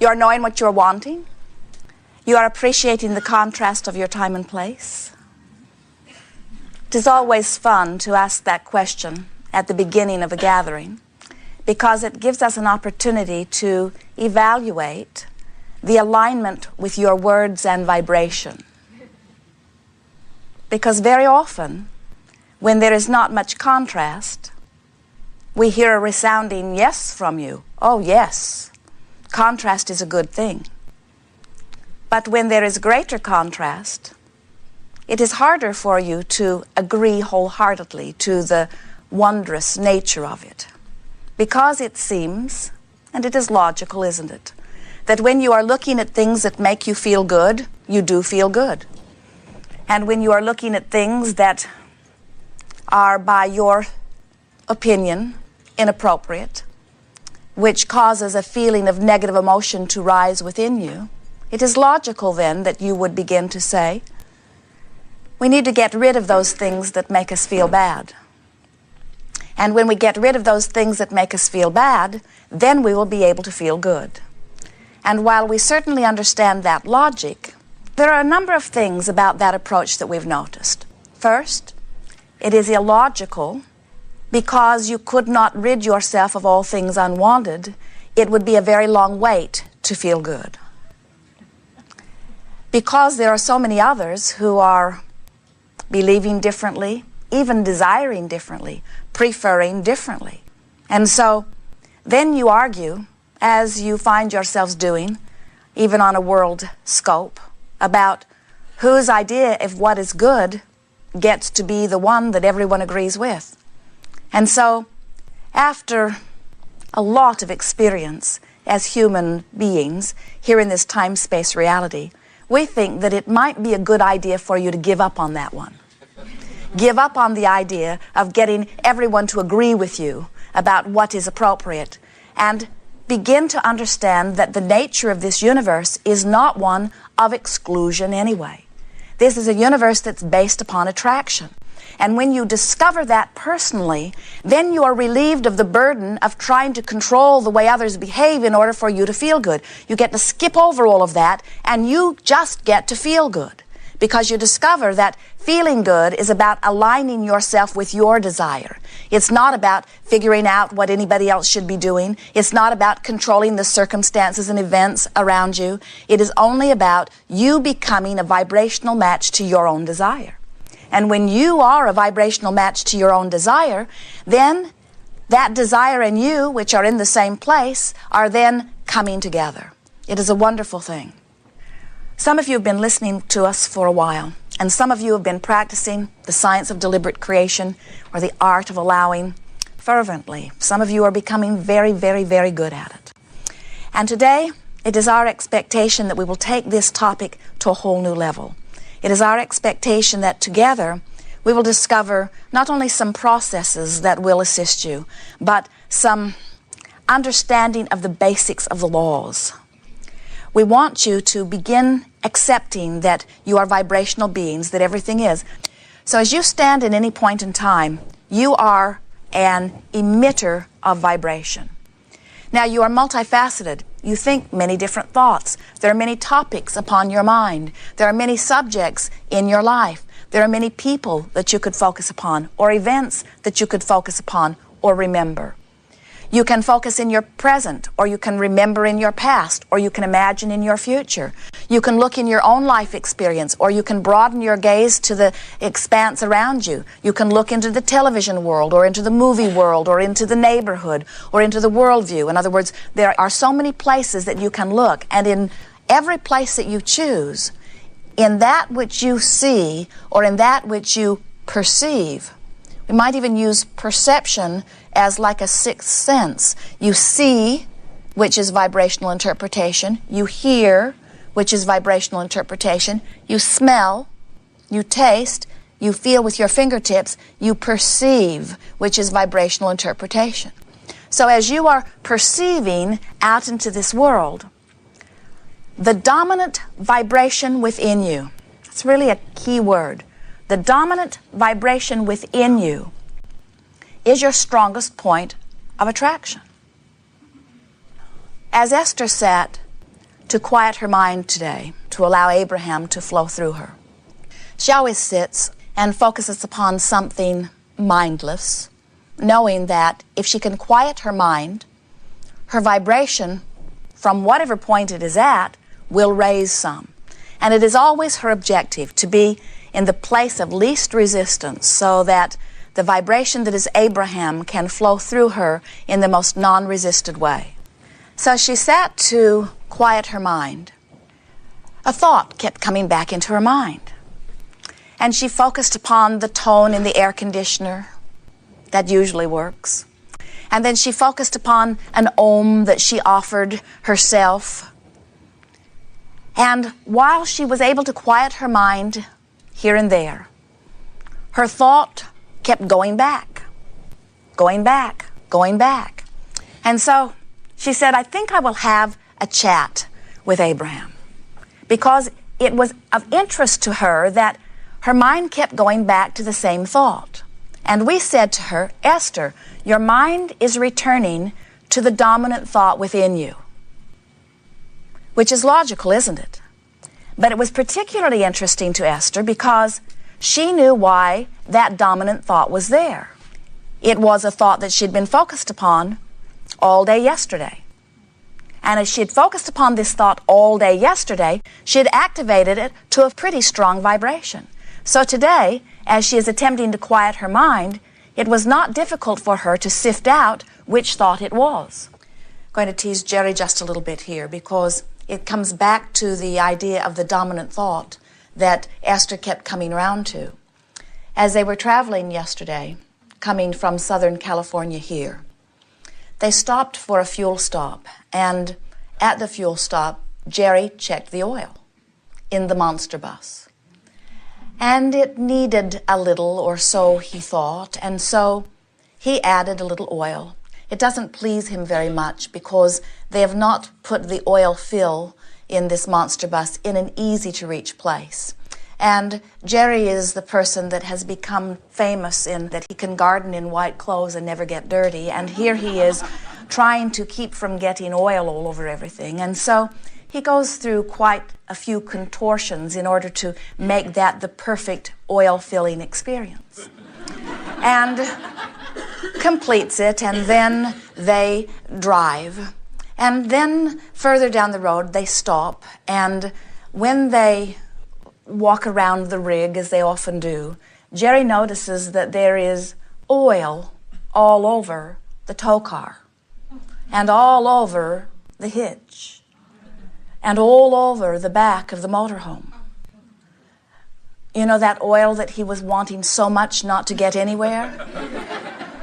You are knowing what you're wanting. You are appreciating the contrast of your time and place. It is always fun to ask that question at the beginning of a gathering because it gives us an opportunity to evaluate the alignment with your words and vibration. Because very often, when there is not much contrast, we hear a resounding yes from you. Oh, yes, contrast is a good thing. But when there is greater contrast, it is harder for you to agree wholeheartedly to the wondrous nature of it. Because it seems, and it is logical, isn't it, that when you are looking at things that make you feel good, you do feel good. And when you are looking at things that are, by your opinion, inappropriate, which causes a feeling of negative emotion to rise within you, it is logical then that you would begin to say, we need to get rid of those things that make us feel bad. And when we get rid of those things that make us feel bad, then we will be able to feel good. And while we certainly understand that logic, there are a number of things about that approach that we've noticed. First, it is illogical because you could not rid yourself of all things unwanted. It would be a very long wait to feel good. Because there are so many others who are believing differently, even desiring differently, preferring differently. And so then you argue, as you find yourselves doing, even on a world scope, about whose idea of what is good gets to be the one that everyone agrees with. And so, after a lot of experience as human beings here in this time-space reality, we think that it might be a good idea for you to give up on that one. Give up on the idea of getting everyone to agree with you about what is appropriate, and begin to understand that the nature of this universe is not one of exclusion anyway. This is a universe that's based upon attraction. And when you discover that personally, then you are relieved of the burden of trying to control the way others behave in order for you to feel good. You get to skip over all of that, and you just get to feel good. Because you discover that feeling good is about aligning yourself with your desire. It's not about figuring out what anybody else should be doing. It's not about controlling the circumstances and events around you. It is only about you becoming a vibrational match to your own desire. And when you are a vibrational match to your own desire, then that desire and you, which are in the same place, are then coming together. It is a wonderful thing. Some of you have been listening to us for a while, and some of you have been practicing the science of deliberate creation or the art of allowing fervently. Some of you are becoming very, very, very good at it. And today, it is our expectation that we will take this topic to a whole new level. It is our expectation that together we will discover not only some processes that will assist you, but some understanding of the basics of the laws. We want you to begin accepting that you are vibrational beings, that everything is. So as you stand in any point in time, you are an emitter of vibration. Now, you are multifaceted. You think many different thoughts. There are many topics upon your mind. There are many subjects in your life. There are many people that you could focus upon, or events that you could focus upon or remember. You can focus in your present, or you can remember in your past, or you can imagine in your future. You can look in your own life experience, or you can broaden your gaze to the expanse around you. You can look into the television world, or into the movie world, or into the neighborhood, or into the worldview. In other words, there are so many places that you can look, and in every place that you choose, in that which you see, or in that which you perceive, we might even use perception as like a sixth sense. You see, which is vibrational interpretation. You hear, which is vibrational interpretation. You smell, you taste, you feel with your fingertips. You perceive, which is vibrational interpretation. So as you are perceiving out into this world, the dominant vibration within you, it's really a key word. The dominant vibration within you is your strongest point of attraction. As Esther sat to quiet her mind today, to allow Abraham to flow through her. She always sits and focuses upon something mindless, knowing that if she can quiet her mind, her vibration from whatever point it is at will raise some. And it is always her objective to be in the place of least resistance so that the vibration that is Abraham can flow through her in the most non-resisted way. So she sat to quiet her mind. A thought kept coming back into her mind. And she focused upon the tone in the air conditioner. That usually works. And then she focused upon an om that she offered herself. And while she was able to quiet her mind here and there, her thought kept going back, going back, going back. And so she said, I think I will have a chat with Abraham, because it was of interest to her that her mind kept going back to the same thought. And we said to her, Esther, your mind is returning to the dominant thought within you. Which is logical, isn't it? But it was particularly interesting to Esther because she knew why that dominant thought was there. It was a thought that she'd been focused upon all day yesterday. And as she had focused upon this thought all day yesterday, she had activated it to a pretty strong vibration. So today, as she is attempting to quiet her mind, it was not difficult for her to sift out which thought it was. I'm going to tease Jerry just a little bit here because it comes back to the idea of the dominant thought that Esther kept coming around to. As they were traveling yesterday, coming from Southern California here, they stopped for a fuel stop, and at the fuel stop, Jerry checked the oil in the monster bus. And it needed a little, or so he thought, and so he added a little oil. It doesn't please him very much because they have not put the oil fill in this monster bus in an easy-to-reach place. And Jerry is the person that has become famous in that he can garden in white clothes and never get dirty, and here he is trying to keep from getting oil all over everything. And so he goes through quite a few contortions in order to make that the perfect oil-filling experience. And completes it, and then they drive. And then further down the road, they stop, and when they walk around the rig, as they often do, Jerry notices that there is oil all over the tow car, and all over the hitch, and all over the back of the motorhome. You know, that oil that he was wanting so much not to get anywhere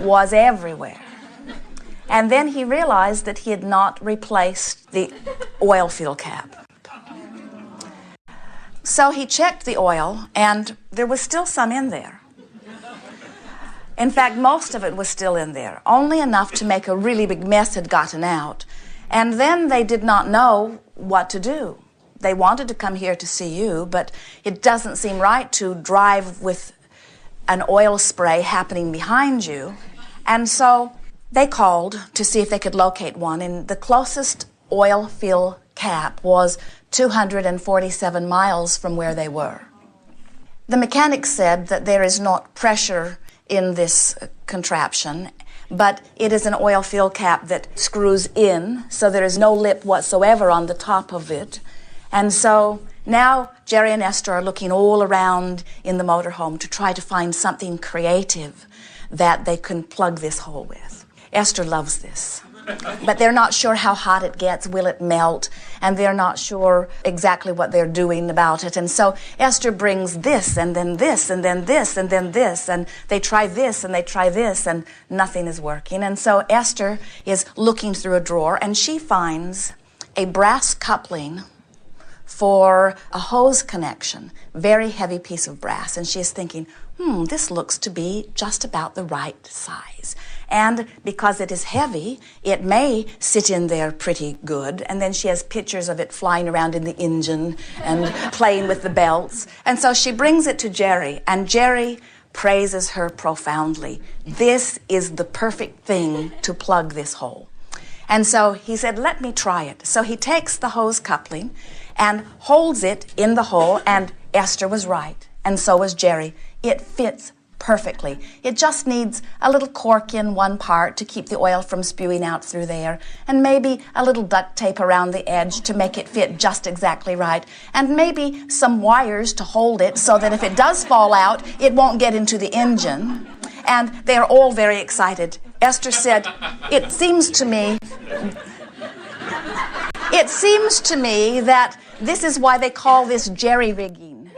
was everywhere. And then he realized that he had not replaced the oil fill cap. So he checked the oil, and there was still some in there. In fact, most of it was still in there. Only enough to make a really big mess had gotten out. And then they did not know what to do. They wanted to come here to see you, but it doesn't seem right to drive with an oil spray happening behind you. And so they called to see if they could locate one, and the closest oil fill cap was 247 miles from where they were. The mechanic said that there is not pressure in this contraption, but it is an oil fill cap that screws in, so there is no lip whatsoever on the top of it. And so now Jerry and Esther are looking all around in the motorhome to try to find something creative that they can plug this hole with. Esther loves this. But they're not sure how hot it gets, will it melt, and they're not sure exactly what they're doing about it. And so Esther brings this, and then this, and then this, and then this, and they try this, and they try this, and nothing is working. And so Esther is looking through a drawer, and she finds a brass coupling for a hose connection, very heavy piece of brass, and she is thinking, this looks to be just about the right size. And because it is heavy, it may sit in there pretty good. And then she has pictures of it flying around in the engine and playing with the belts. And so she brings it to Jerry, and Jerry praises her profoundly. This is the perfect thing to plug this hole. And so he said, let me try it. So he takes the hose coupling and holds it in the hole, and Esther was right, and so was Jerry. It fits perfectly. It just needs a little cork in one part to keep the oil from spewing out through there, and maybe a little duct tape around the edge to make it fit just exactly right, and maybe some wires to hold it so that if it does fall out, it won't get into the engine. And they're all very excited. Esther said, it seems to me that this is why they call this jerry-rigging.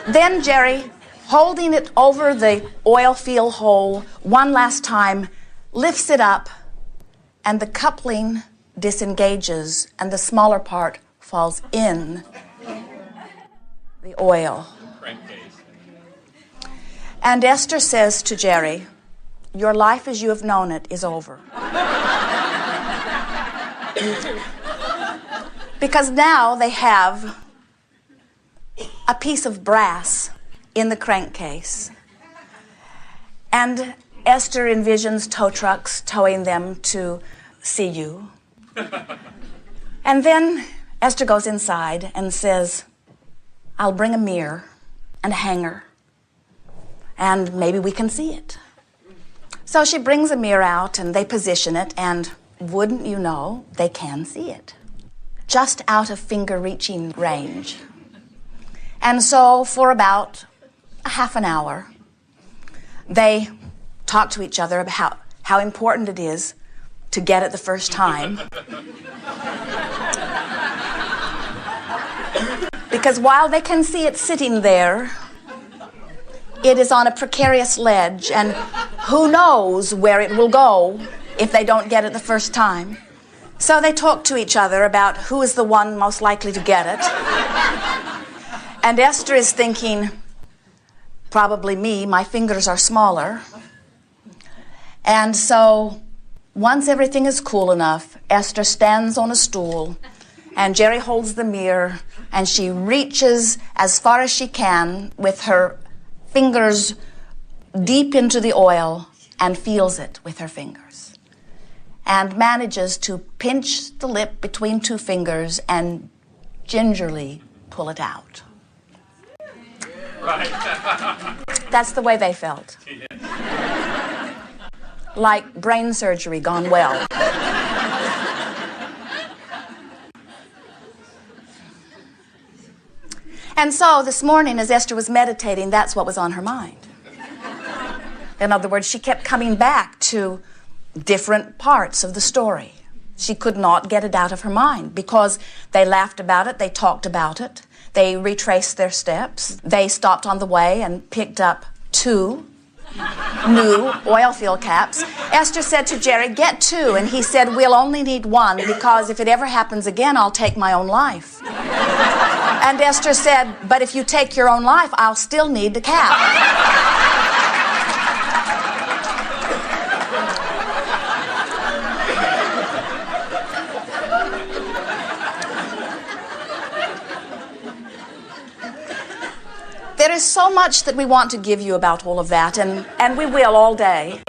Then Jerry, holding it over the oil field hole one last time, lifts it up, and the coupling disengages, and the smaller part falls in the oil. And Esther says to Jerry, your life as you have known it is over. Because now they have a piece of brass in the crankcase. And Esther envisions tow trucks towing them to see you. And then Esther goes inside and says, I'll bring a mirror and a hanger, and maybe we can see it. So she brings a mirror out, and they position it, and wouldn't you know, they can see it. Just out of finger-reaching range. And so for about a half an hour, they talk to each other about how important it is to get it the first time. Because while they can see it sitting there, it is on a precarious ledge, and who knows where it will go if they don't get it the first time. So they talk to each other about who is the one most likely to get it. And Esther is thinking, probably me, my fingers are smaller. And so once everything is cool enough, Esther stands on a stool, and Jerry holds the mirror, and she reaches as far as she can with her fingers deep into the oil and feels it with her fingers, and manages to pinch the lip between two fingers and gingerly pull it out. Right. That's the way they felt. Like brain surgery gone well. And so this morning, as Esther was meditating, that's what was on her mind. In other words, she kept coming back to different parts of the story. She could not get it out of her mind because they laughed about it, they talked about it, they retraced their steps, they stopped on the way and picked up 2 new oil field caps. Esther said to Jerry, get 2, and he said, we'll only need 1 because if it ever happens again, I'll take my own life. And Esther said, but if you take your own life, I'll still need the cap. There is so much that we want to give you about all of that, and we will all day,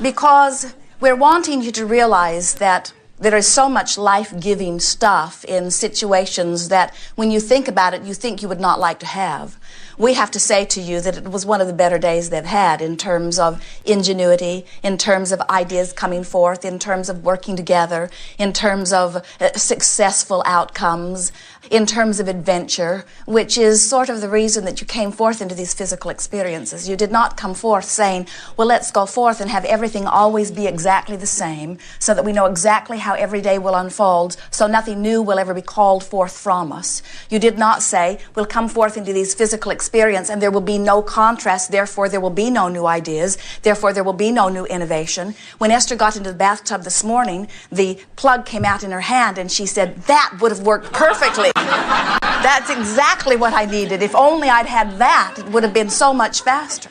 because we're wanting you to realize that there is so much life-giving stuff in situations that when you think about it, you think you would not like to have. We have to say to you that it was one of the better days they've had in terms of ingenuity, in terms of ideas coming forth, in terms of working together, in terms of successful outcomes, in terms of adventure, which is sort of the reason that you came forth into these physical experiences. You did not come forth saying, well, let's go forth and have everything always be exactly the same so that we know exactly how every day will unfold, so nothing new will ever be called forth from us. You did not say, we'll come forth into these physical experience and there will be no contrast, therefore there will be no new ideas, therefore there will be no new innovation. When Esther got into the bathtub this morning, the plug came out in her hand and she said, that would have worked perfectly. That's exactly what I needed. If only I'd had that, it would have been so much faster.